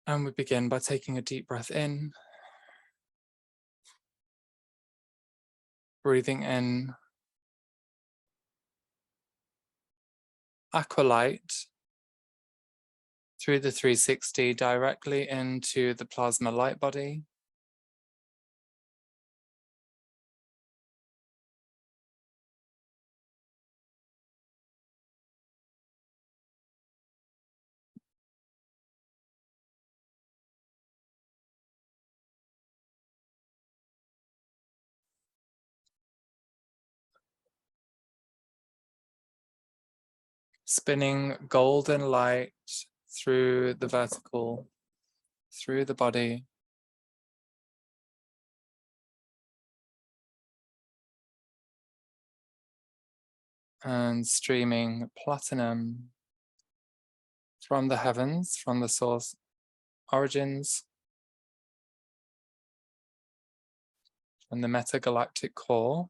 And we begin by taking a deep breath in, breathing in aqualight through the 360 directly into the plasma light body. Spinning golden light through the vertical, through the body. And streaming platinum from the heavens, from the source origins, from the metagalactic core.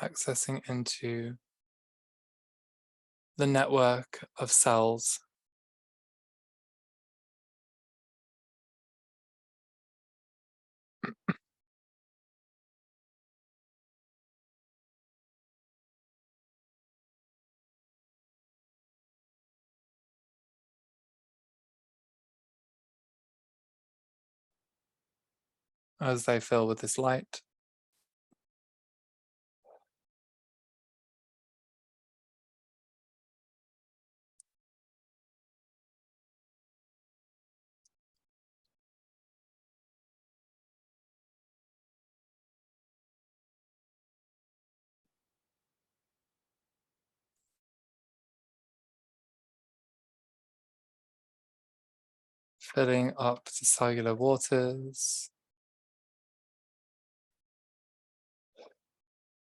Accessing into the network of cells. As they fill with this light. Filling up the cellular waters,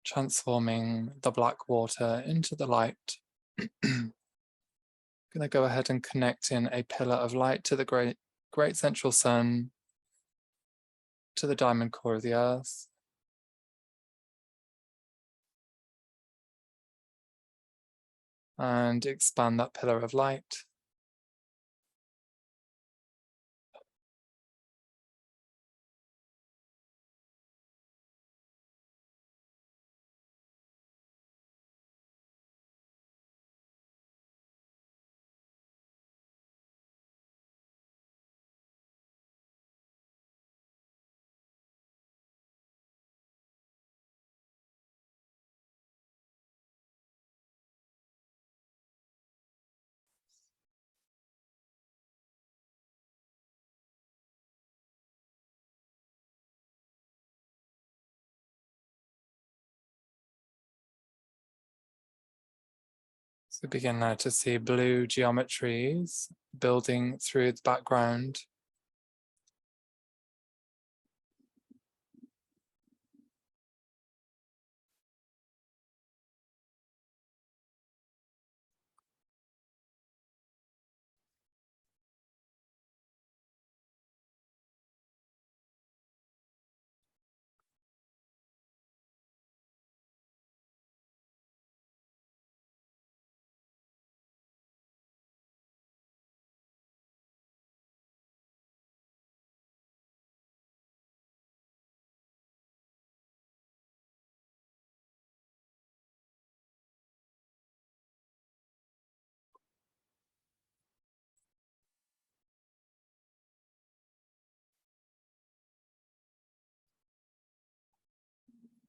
transforming the black water into the light. Going to go ahead and connect in a pillar of light to the great central sun, to the diamond core of the earth. And expand that pillar of light. So begin now to see blue geometries building through the background.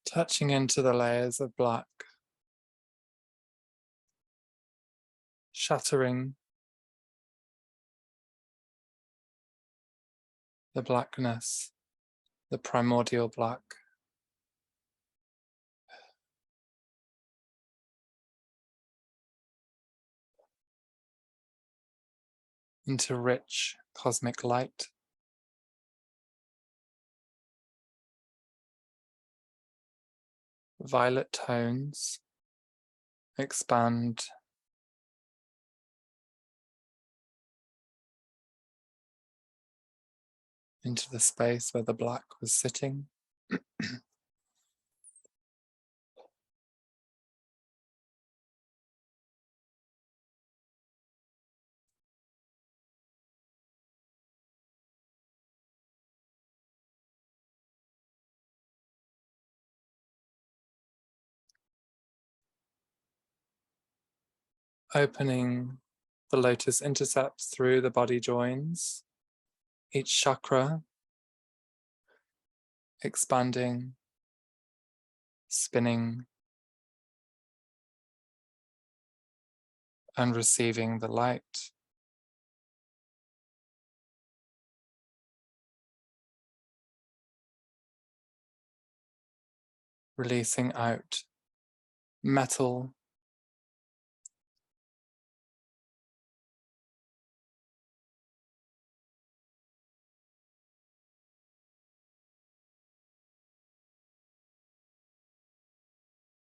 Touching into the layers of black, shattering the blackness, the primordial black. into rich cosmic light. Violet tones expand into the space where the black was sitting. Opening the lotus intercepts through the body joins, each chakra expanding, spinning, and receiving the light. Releasing out metal,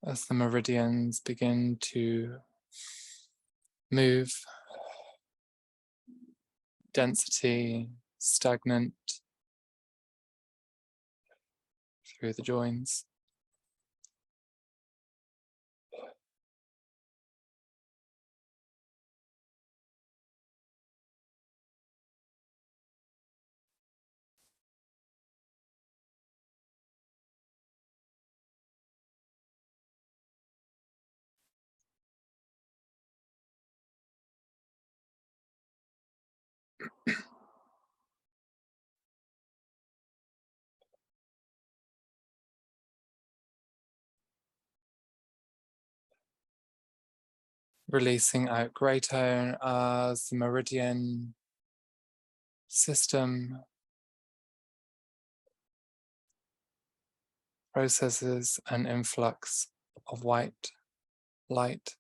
as the meridians begin to move, density, stagnant through the joins. Releasing out grey tone as the meridian system processes an influx of white light,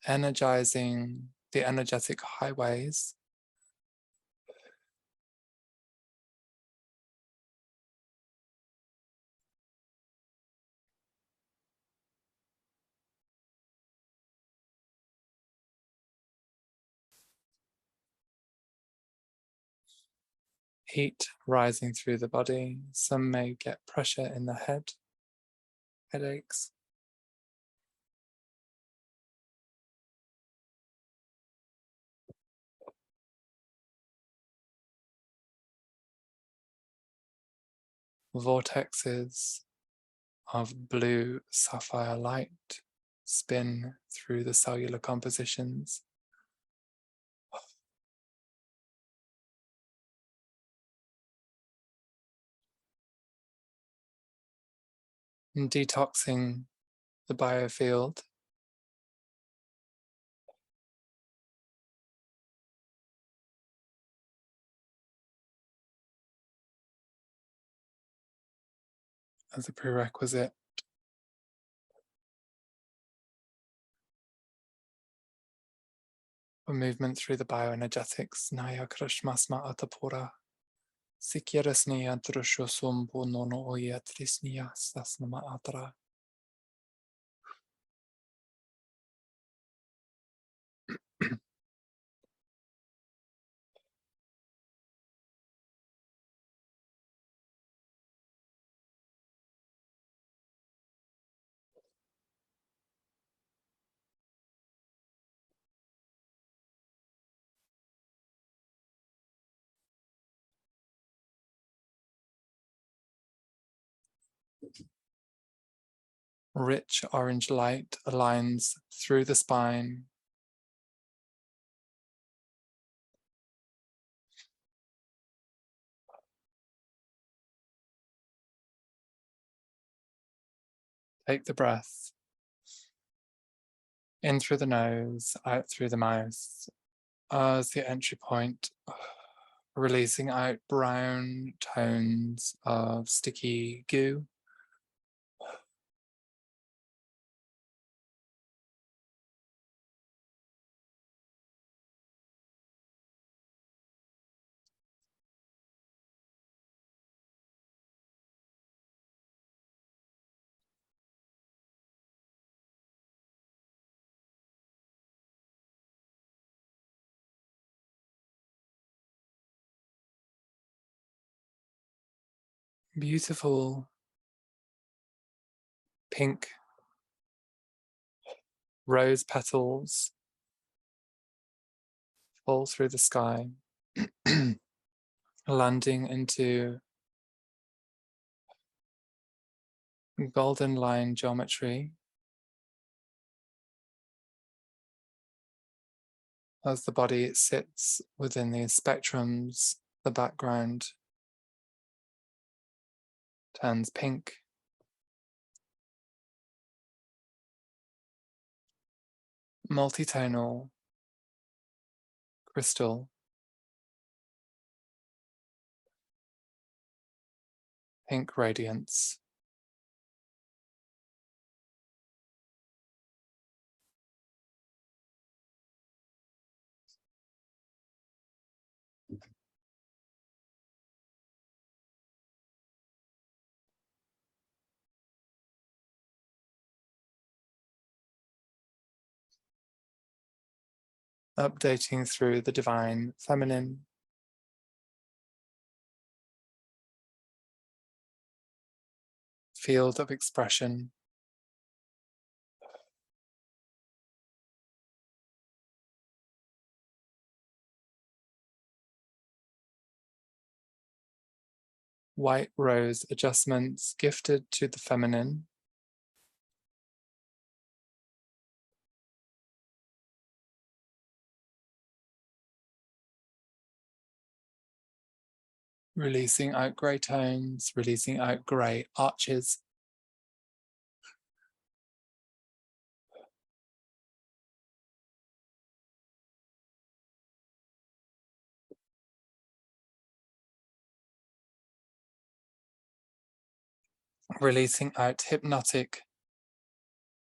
energizing the energetic highways heat rising through the body. Some may get pressure in the head, headaches. Vortexes of blue sapphire light spin through the cellular compositions. And detoxing the biofield. As a prerequisite for movement through the bioenergetics. Naya krishmasma atapura. Sikirasniya drushosumbu nono oya trisniya sasnama atra. Rich orange light aligns through the spine. Take the breath in through the nose, out through the mouth as the entry point, releasing out brown tones of sticky goo. beautiful pink rose petals fall through the sky, landing into golden line geometry as the body sits within these spectrums. The background turns pink. Multitonal crystal, pink radiance. Updating through the divine feminine, field of expression. White rose adjustments gifted to the feminine. Releasing out grey tones, releasing out grey arches. Releasing out hypnotic,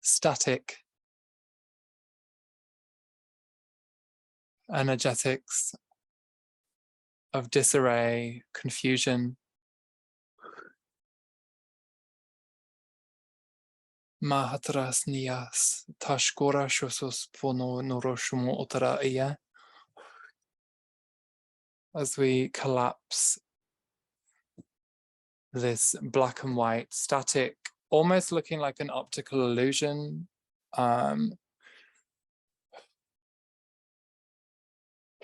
static, energetics of disarray, confusion. Mahatras nias, tashkora shosos pono noroshumo otara iya. As we collapse this black and white, static, almost looking like an optical illusion,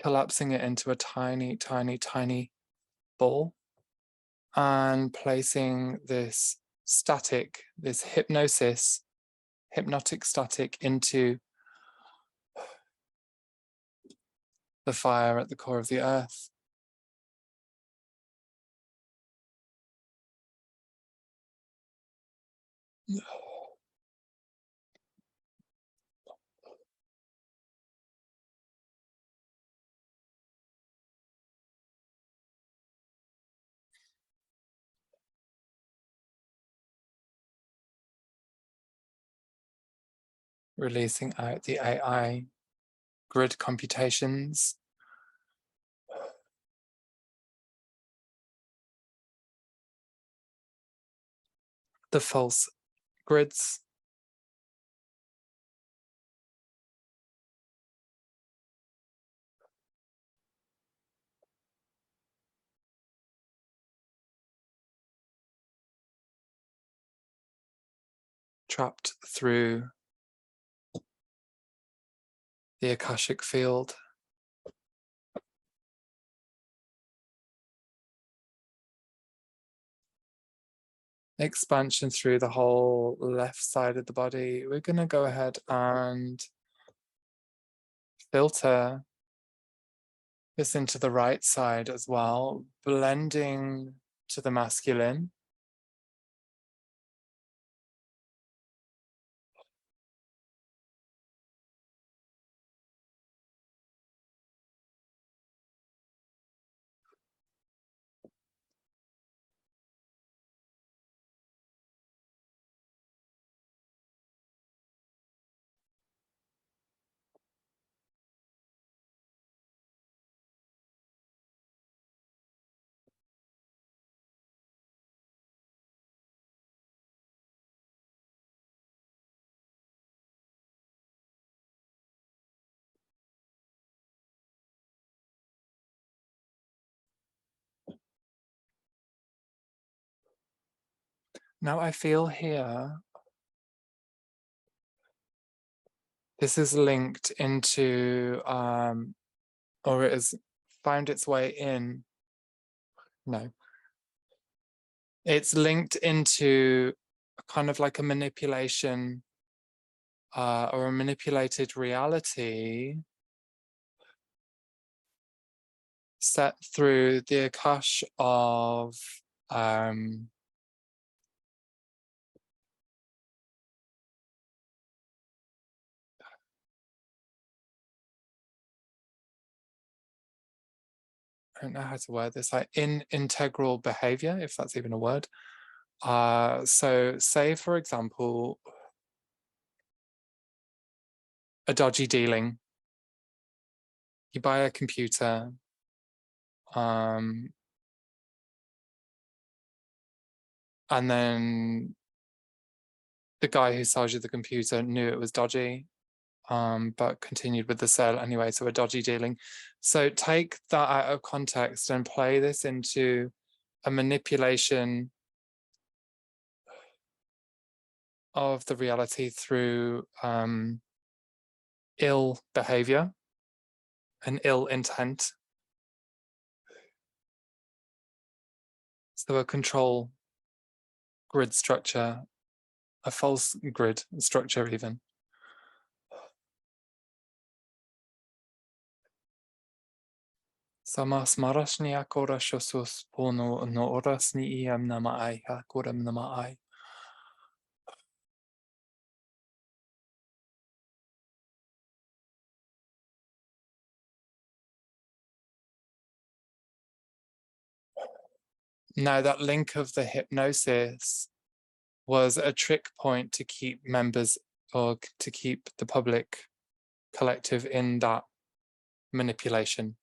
collapsing it into a tiny, tiny, tiny ball, and placing this static, this hypnotic static into the fire at the core of the earth. Releasing out the AI grid computations. The false grids. Trapped through the Akashic field. Expansion through the whole left side of the body. We're going to go ahead and filter this into the right side as well, blending to the masculine. Now I feel here, this is linked into, or it has found its way in, no. It's linked into kind of like a manipulation or a manipulated reality set through the akash of I don't know how to word this, like integral behavior, if that's even a word. So say, for example, a dodgy dealing. You buy a computer, and then the guy who sells you the computer knew it was dodgy, but continued with the sale anyway, so a dodgy dealing. So take that out of context and play this into a manipulation of the reality through ill behavior and ill intent. So a control grid structure, a false grid structure even. Samas maras ni akora shosus pono no oras ni iam nama ai akoram nama ai. Now that link of the hypnosis was a trick point to keep members or to keep the public collective in that manipulation.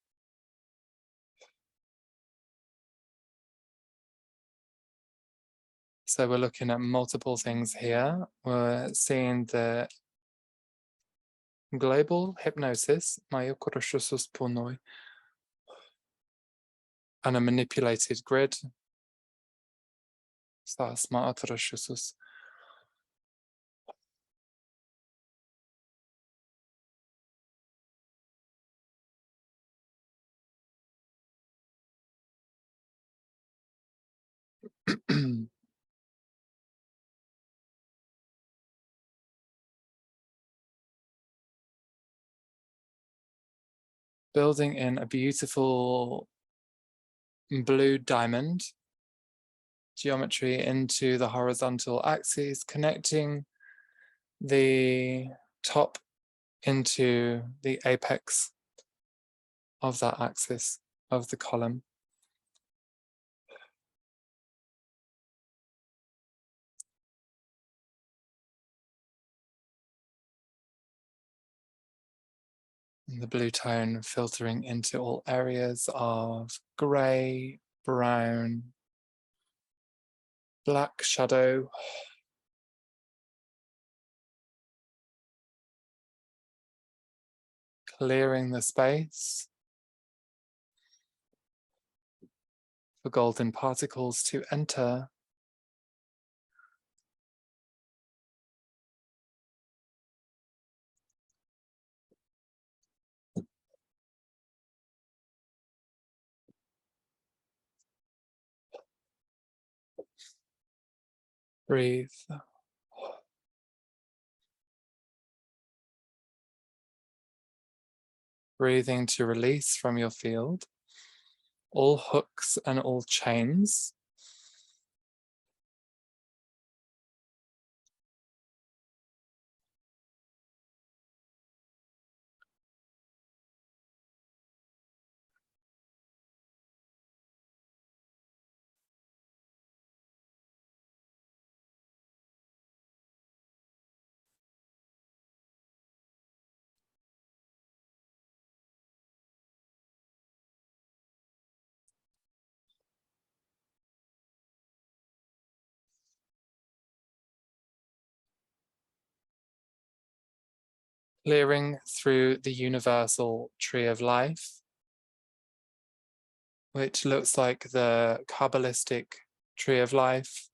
So we're looking at multiple things here. We're seeing the global hypnosis, and a manipulated grid. Building in a beautiful blue diamond geometry into the horizontal axis, connecting the top into the apex of that axis of the column. And the blue tone filtering into all areas of grey, brown, black shadow. Clearing the space for golden particles to enter. Breathe. Breathing to release from your field all hooks and all chains. Clearing through the universal tree of life, which looks like the Kabbalistic tree of life,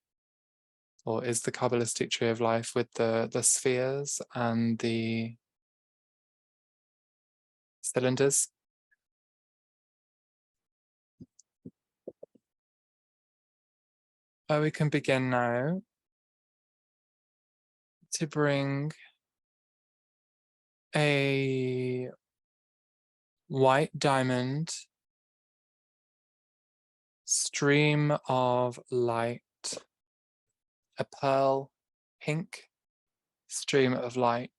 or is the Kabbalistic tree of life with the spheres and the cylinders. We can begin now to bring a white diamond stream of light, a pearl pink stream of light,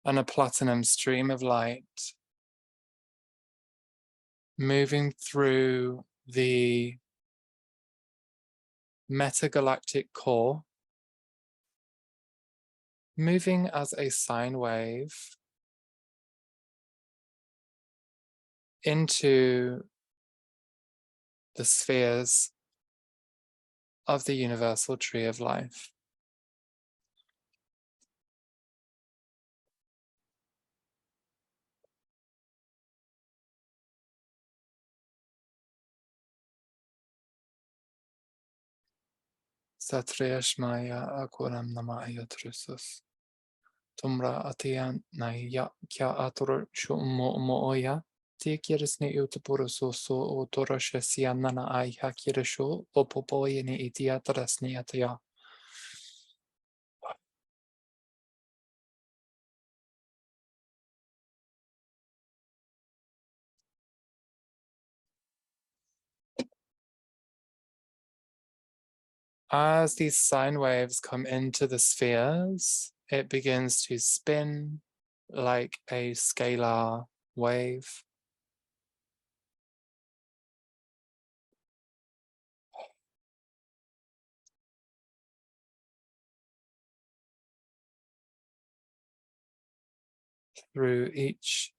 and a platinum stream of light moving through the metagalactic core, moving as a sine wave into the spheres of the universal tree of life. Satriyashmaya akuram namaya trusus. Tumra atiyan naya kya atur shumo mooya. Tikirisni utapuraso so otorashesiya nana ay hakirisho opopoyeni itiatrasni ataya. As these sine waves come into the spheres, it begins to spin like a scalar wave. Through each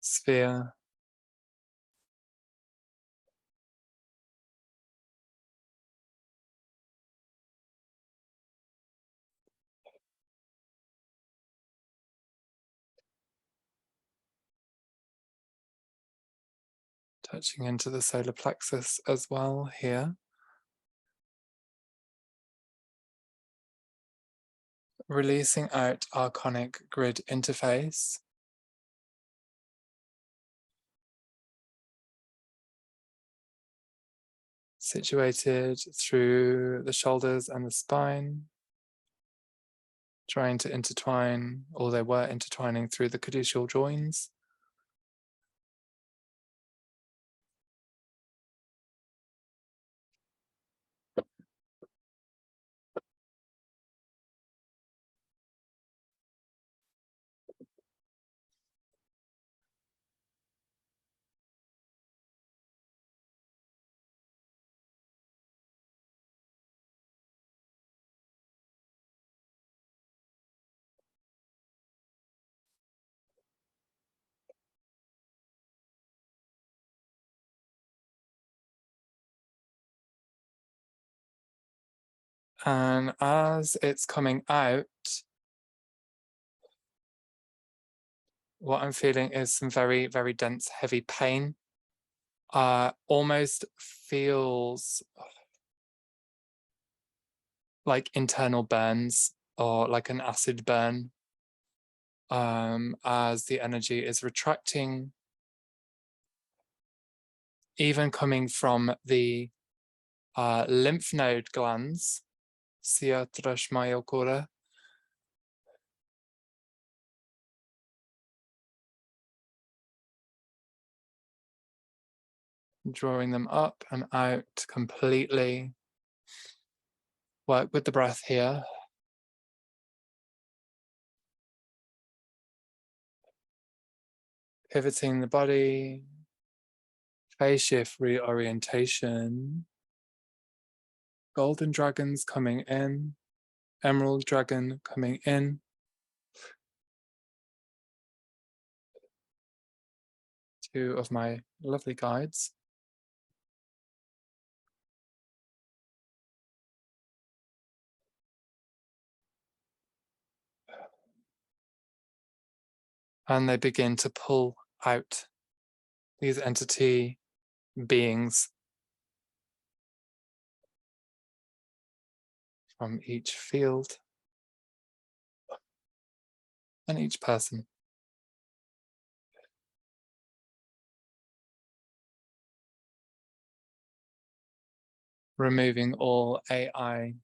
sphere. Touching into the solar plexus as well here. Releasing out our conic grid interface. Situated through the shoulders and the spine. Trying to intertwine, or they were intertwining through the caduceal joins. And as it's coming out, what I'm feeling is some very, very dense, heavy pain. Almost feels like internal burns or like an acid burn, as the energy is retracting, even coming from the lymph node glands, Siatrashmayokura, drawing them up and out completely. Work with the breath here. Pivoting the body, phase shift reorientation. Golden dragons coming in, emerald dragon coming in. Two of my lovely guides. And they begin to pull out these entity beings from each field and each person. Removing all AI,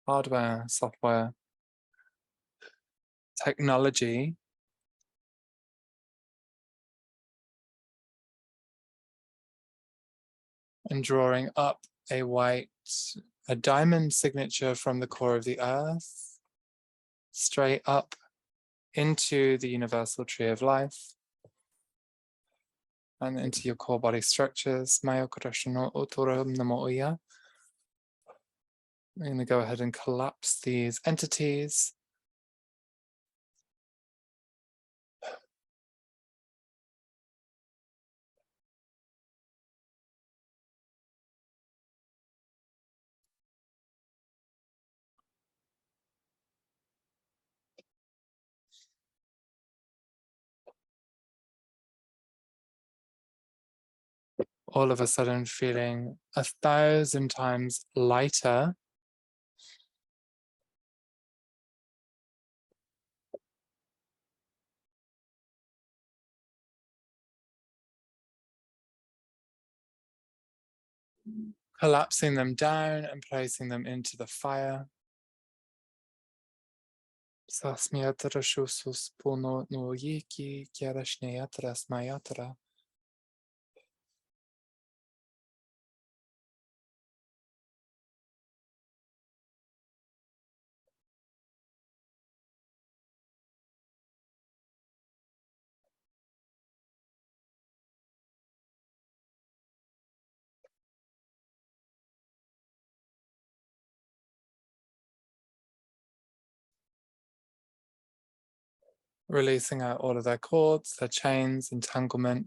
hardware, software, technology and drawing up a diamond signature from the core of the earth, straight up into the universal tree of life and into your core body structures. We're going to go ahead and collapse these entities. All of a sudden feeling 1,000 times lighter. Collapsing them down and placing them into the fire. Releasing out all of their cords, their chains, entanglement.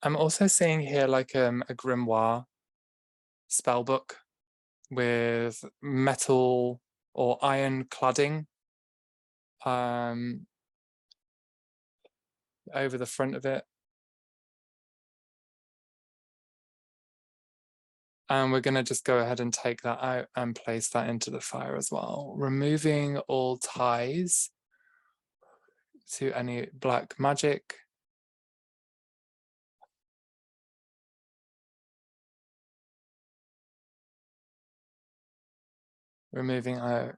I'm also seeing here like a grimoire spell book with metal or iron cladding over the front of it. And we're going to just go ahead and take that out and place that into the fire as well, removing all ties to any black magic. Removing out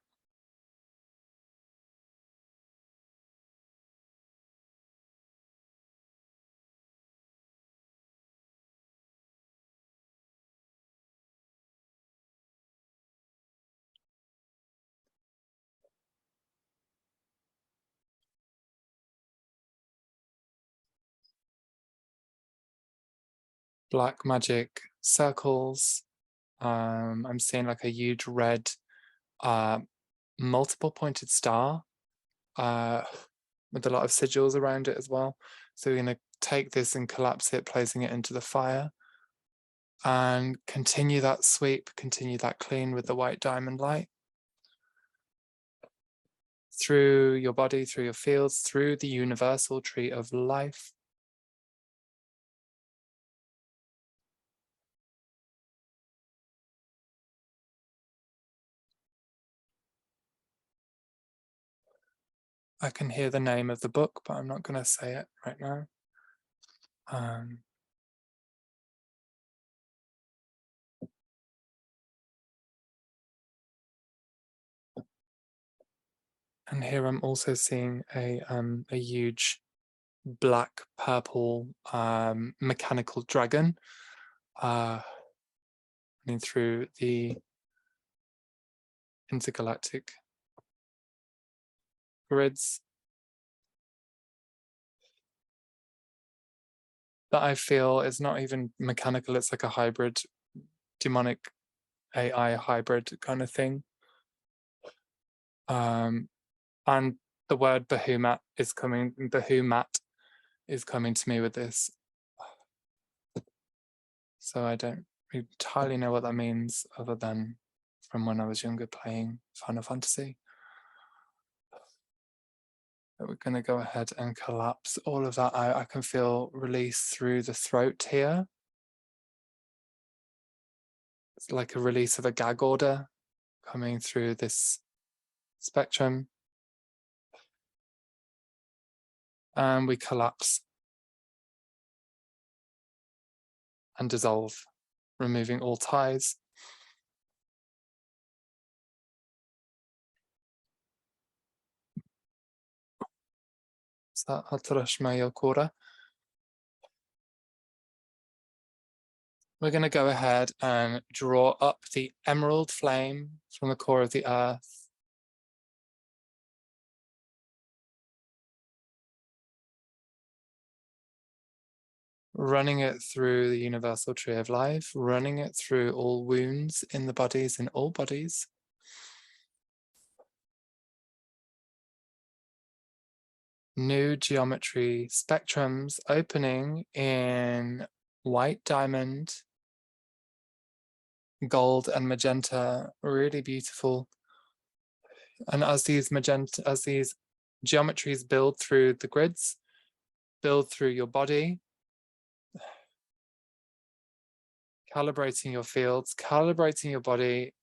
black magic circles. I'm seeing like a huge red multiple pointed star with a lot of sigils around it as well. So we're going to take this and collapse it, placing it into the fire, and continue that sweep, continue that clean with the white diamond light through your body, through your fields, through the universal tree of life. I can hear the name of the book, but I'm not going to say it right now. And here I'm also seeing a huge black purple mechanical dragon running through the intergalactic grids that I feel is not even mechanical, it's like a hybrid, demonic AI hybrid kind of thing. And the word Bahumat is coming to me with this. So I don't entirely know what that means other than from when I was younger playing Final Fantasy. But we're going to go ahead and collapse all of that out. I can feel release through the throat here. It's like a release of a gag order coming through this spectrum. And we collapse and dissolve, removing all ties. We're going to go ahead and draw up the emerald flame from the core of the earth. Running it through the universal tree of life, running it through all wounds in the bodies, in all bodies. New geometry spectrums opening in white diamond, gold and magenta, really beautiful. And as these geometries build through the grids, build through your body, calibrating your fields, calibrating your body,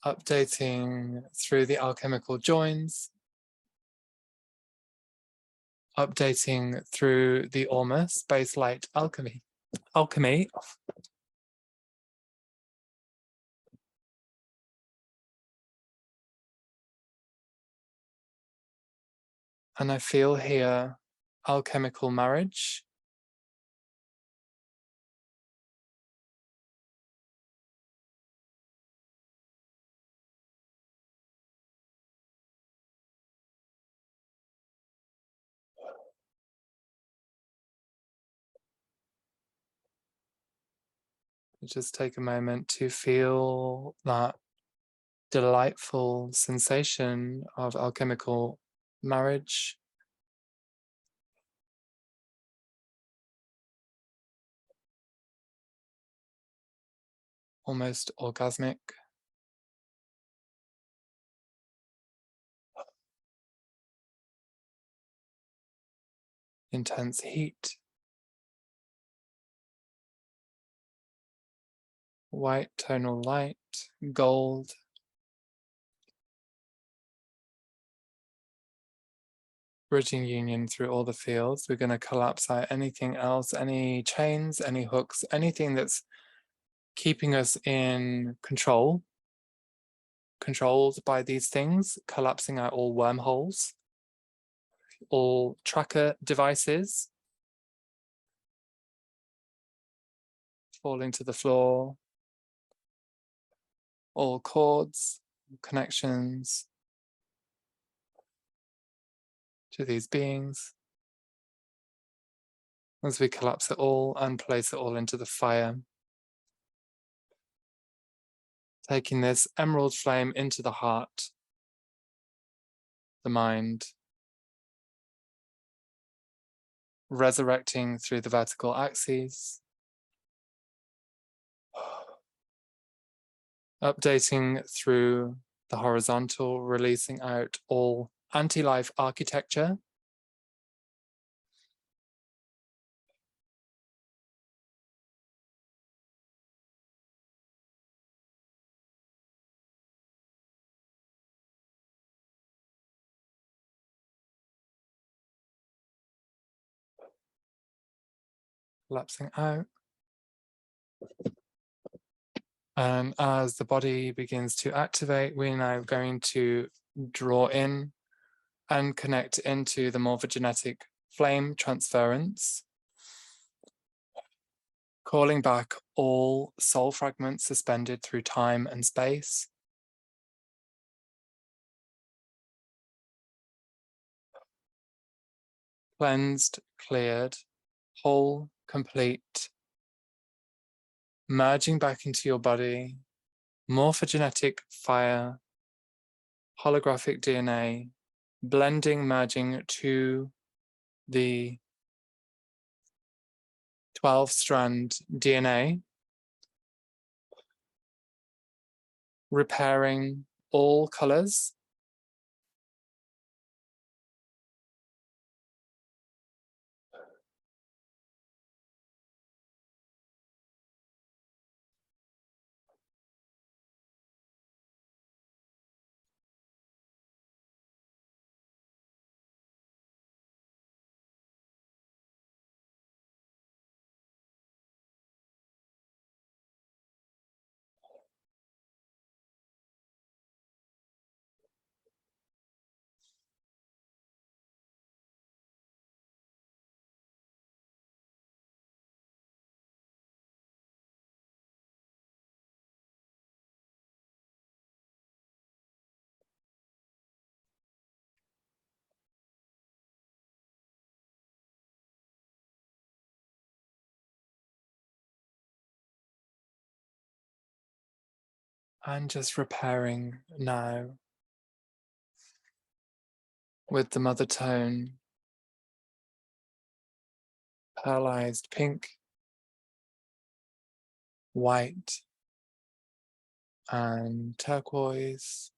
updating through the alchemical joins, updating through the Orma space light alchemy. And I feel here alchemical marriage. Just take a moment to feel that delightful sensation of alchemical marriage. Almost orgasmic. Intense heat. White tonal light, gold. Bridging union through all the fields. We're going to collapse out anything else, any chains, any hooks, anything that's keeping us in control, controlled by these things, collapsing out all wormholes, all tracker devices, falling to the floor, all cords, connections to these beings. As we collapse it all and place it all into the fire. Taking this emerald flame into the heart, the mind, resurrecting through the vertical axes, updating through the horizontal, releasing out all anti-life architecture, collapsing out. And as the body begins to activate, we're now going to draw in and connect into the morphogenetic flame transference, calling back all soul fragments suspended through time and space. Cleansed, cleared, whole, complete, merging back into your body, morphogenetic fire, holographic DNA, blending, merging to the 12-strand DNA, repairing all colors, and just repairing now with the mother tone, pearlized pink, white, and turquoise,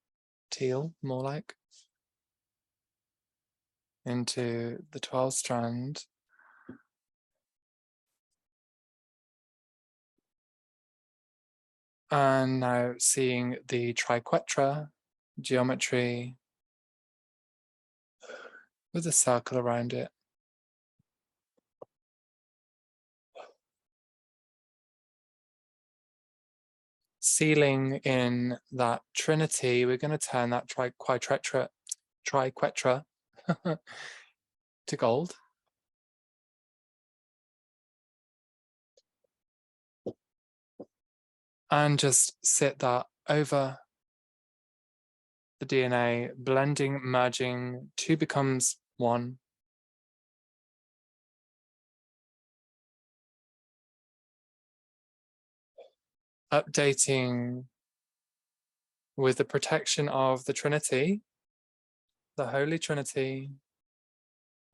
teal, more like, into the 12-strand. And now seeing the triquetra geometry with a circle around it. Sealing in that trinity, we're going to turn that triquetra to gold. And just sit that over the DNA, blending, merging, two becomes one. Updating with the protection of the Trinity, the Holy Trinity,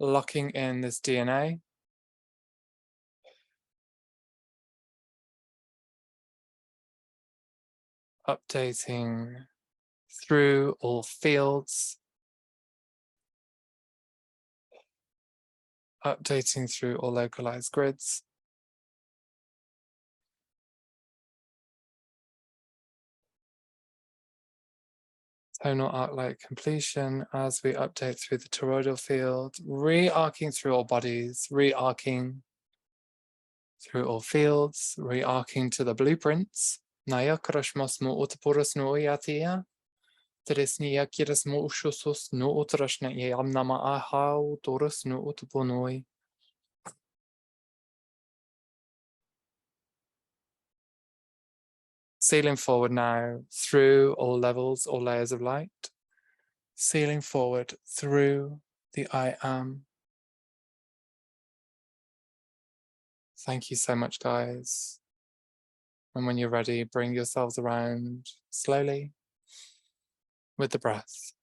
locking in this DNA. Updating through all fields, updating through all localized grids. Tonal arc-like completion as we update through the toroidal field, re-arcing through all bodies, re-arcing through all fields, re-arcing to the blueprints. Naya krashmas mo utpuras no yatia. Tresnia kiras mo ushusus no utrashna yamnama ahau torus no utpunoi. Sailing forward now through all levels, all layers of light. Sailing forward through the I am. Thank you so much, guys. And when you're ready, bring yourselves around slowly with the breath.